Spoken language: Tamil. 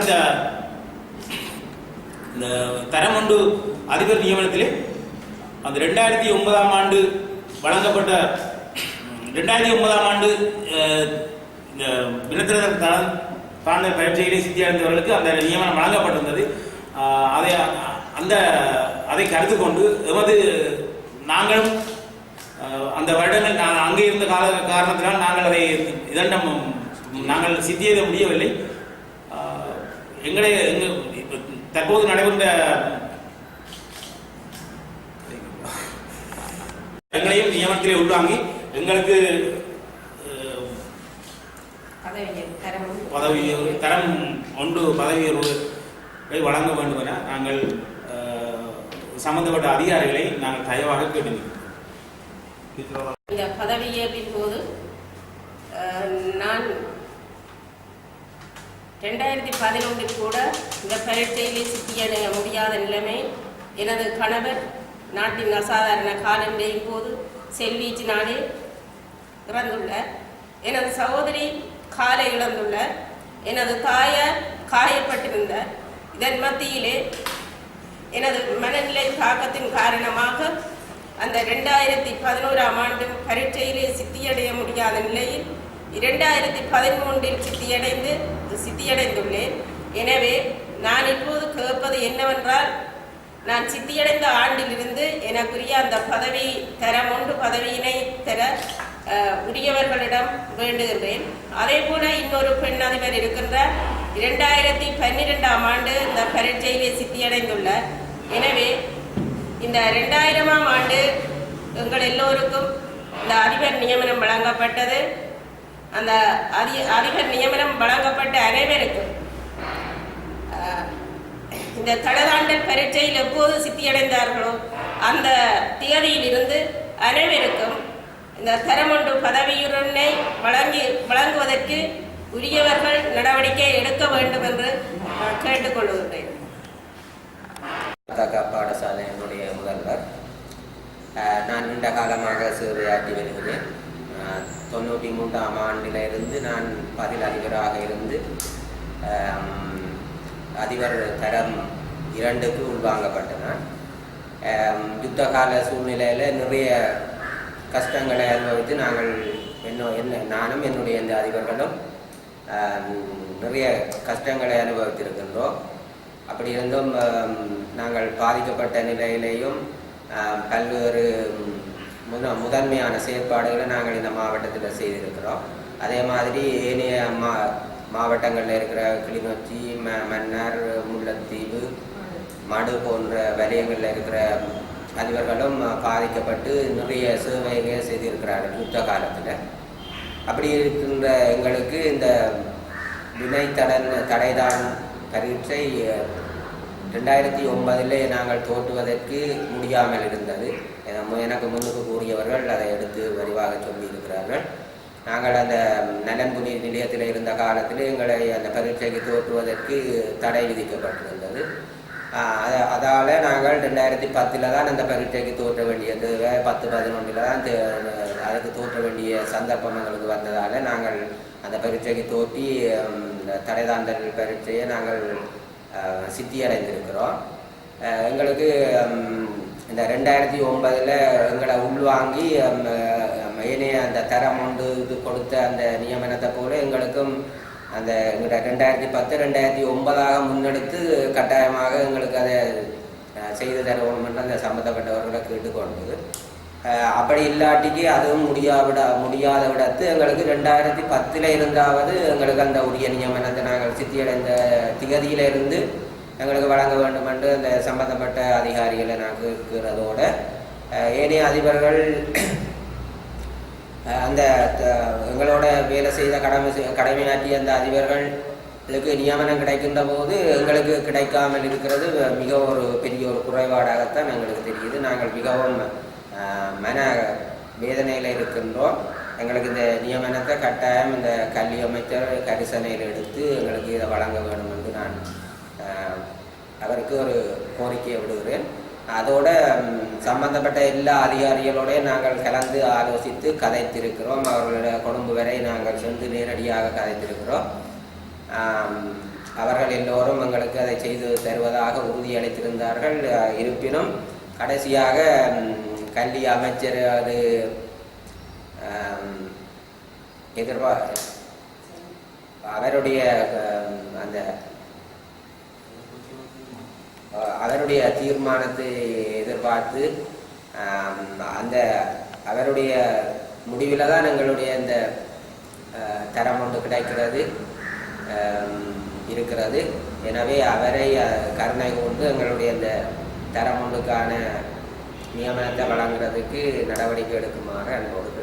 அவர் இந்த தரம் ஒன்று அதிபர் நியமனத்திலே அந்த 2009 ஆண்டு வழங்கப்பட்ட 2009 ஆண்டு இந்த வினத்திரர் தாண்ட பயிற்சியிலே சித்தியடைந்தவர்களுக்கு அந்த நியமனம் வழங்கப்பட்டிருந்தது. அதை கருத்து கொண்டு எமது நாங்களும் அந்த வருடங்கள் அங்கே இருந்த காரணத்தினால் நாங்கள் அதை இதண்டம் நாங்கள் சித்தியத முடியவில்லை. தற்போது நடைபெற்ற எங்களையும் நியமனத்திலே உள்வாங்கி எங்களுக்கு தரம் ஒன்று பதவி உயர்வை வழங்க வேண்டும் என நாங்கள் சம்பந்தப்பட்ட அதிகாரிகளை நாங்கள் தயவாக கேட்டுள்ளோம். இந்த பதவியேற்பின் போது நான் 2011 கூட இந்த பரீட்சையிலே சித்தியடைய முடியாத நிலைமை. எனது கணவர் நாட்டின் அசாதாரண காலநிலையின் போது செல்வீச்சினாலே இறந்துள்ளார். எனது சகோதரி காலை இழந்துள்ளார். எனது தாயார் காயப்பட்டிருந்தார். இதன் மத்தியிலே எனது மனநிலை தாக்கத்தின் காரணமாக அந்த 2011 ஆண்டு பரீட்சையிலே சித்தியடைய முடியாத நிலையில் 2013 சித்தியடைந்துள்ளேன். எனவே நான் இப்போது கேட்பது என்னவென்றால், நான் சித்தியடைந்த ஆண்டிலிருந்து எனக்குரிய அந்த தரம் ஒன்று பதவியினை தர உரியவர்களிடம் வேண்டுகின்றேன். அதே போல இன்னொரு பெண் அதிபர் இருக்கின்றார். 2012 ஆண்டு இந்த பரீட்சையிலே சித்தியடைந்துள்ளார். எனவே இந்த 2000 ஆண்டு எங்கள் எல்லோருக்கும் இந்த அதிபர் நியமனம் வழங்கப்பட்டது. அந்த அதிபர் நியமனம் வழங்கப்பட்ட அனைவருக்கும் இந்த தடதாண்டல் பரீட்சையில் எப்போது சித்தியடைந்தார்களோ அந்த தேதியிலிருந்து அனைவருக்கும் இந்த தரமொன்று பதவியுடனே வழங்குவதற்கு உரியவர்கள் நடவடிக்கை எடுக்க வேண்டும் என்று கேட்டுக்கொள்கின்றேன். பாடசாலையினுடைய முதல்வர், நான் நீண்ட காலமாக சேவையாற்றி வருகிறேன். 93 ஆண்டிலிருந்து நான் பதில் அதிபராக இருந்து அதிபர் தரம் 2க்கு உள்வாங்கப்பட்டேன். யுத்த கால சூழ்நிலையில் நிறைய கஷ்டங்களை அனுபவித்து நானும் என்னுடைய இந்த அதிபர்களும் நிறைய கஷ்டங்களை அனுபவித்திருக்கின்றோம். அப்படி இருந்தும் நாங்கள் பாதிக்கப்பட்ட நிலையிலேயும் பல்வேறு முதன்மையான செயற்பாடுகளை நாங்கள் இந்த மாவட்டத்தில் செய்திருக்கிறோம். அதே மாதிரி ஏனைய மாவட்டங்களில் இருக்கிற கிளிநொச்சி, மன்னார், முல்லைத்தீவு, மடு போன்ற வலயங்களில் இருக்கிற அதிபர்களும் பாதிக்கப்பட்டு நிறைய சேவைகளை செய்திருக்கிறார்கள் யுத்த காலத்தில். அப்படி இருக்கின்ற எங்களுக்கு இந்த தடைதான் பரீட்சை 2009 நாங்கள் தோற்றுவதற்கு முடியாமல் இருந்தது. எனக்கு முன்னுக்கு கூறியவர்கள் அதை எடுத்து விரிவாக சொல்லியிருக்கிறார்கள். நாங்கள் அந்த நலன்புரி நிலையத்தில் இருந்த காலத்தில் எங்களை அந்த பரீட்சைக்கு தோற்றுவதற்கு தடை விதிக்கப்பட்டிருந்தது. அதால் நாங்கள் 2010 தான் அந்த பரீட்சைக்கு தோற்ற வேண்டியது, 10-11 தான் அதுக்கு தோற்ற வேண்டிய சந்தர்ப்பம் எங்களுக்கு வந்ததால் நாங்கள் அந்த பரீட்சைக்கு தோற்றி தடை தாண்டல் பரீட்சையை நாங்கள் சித்தியடைந்திருக்கிறோம். எங்களுக்கு இந்த 2009 எங்களை உள்வாங்கி ஏனைய அந்த தரம் ஒன்று இது கொடுத்த அந்த நியமனத்தை போல எங்களுக்கும் அந்த 2010-2009 முன்னெடுத்து கட்டாயமாக எங்களுக்கு அதை செய்து தருவோம் என்று அந்த சம்பந்தப்பட்டவர்களை கேட்டுக்கொண்டது. அப்படி இல்லாட்டிக்கு அதுவும் முடியாத விடத்து எங்களுக்கு 2010 இருந்தாவது எங்களுக்கு அந்த உரிய நியமனத்தை நாங்கள் சித்தியடைந்த திகதியிலிருந்து எங்களுக்கு வழங்க வேண்டும் என்று அந்த சம்பந்தப்பட்ட அதிகாரிகளை நாங்கள் கேட்கிறதோடு ஏனைய அதிபர்கள் அந்த எங்களோட வேலை செய்த கடமையாற்றிய அந்த அதிபர்கள் இதுக்கு நியமனம் கிடைக்கின்ற போது எங்களுக்கு கிடைக்காமல் இருக்கிறது மிக ஒரு பெரிய ஒரு குறைபாடாகத்தான் எங்களுக்கு தெரியுது. நாங்கள் மிகவும் மன வேதனையில் இருக்கின்றோம். எங்களுக்கு இந்த நியமனத்தை கட்டாயம் இந்த கல்வி அமைச்சர் கரிசனையில் எடுத்து எங்களுக்கு இதை வழங்க வேண்டும் என்று நான் அவருக்கு ஒரு கோரிக்கையை விடுகிறேன். அதோட சம்பந்தப்பட்ட எல்லா அதிகாரிகளோட நாங்கள் கலந்து ஆலோசித்து கதைத்திருக்கிறோம். அவர்களோட கொழும்பு வரை நாங்கள் சென்று நேரடியாக கதைத்திருக்கிறோம். அவர்கள் எல்லோரும் எங்களுக்கு அதை செய்து தருவதாக உறுதியளித்திருந்தார்கள். இருப்பினும் கடைசியாக கல்வி அமைச்சர் அது அவருடைய தீர்மானத்தை எதிர்பார்த்து அந்த அவருடைய முடிவில் தான் எங்களுடைய இந்த தரம் ஒன்று கிடைக்கிறது இருக்கிறது. எனவே அவரை கருணை கொண்டு எங்களுடைய இந்த தரம் ஒன்றுக்கான நியமனத்தை வழங்குறதுக்கு நடவடிக்கை எடுக்குமாறு அன்போடு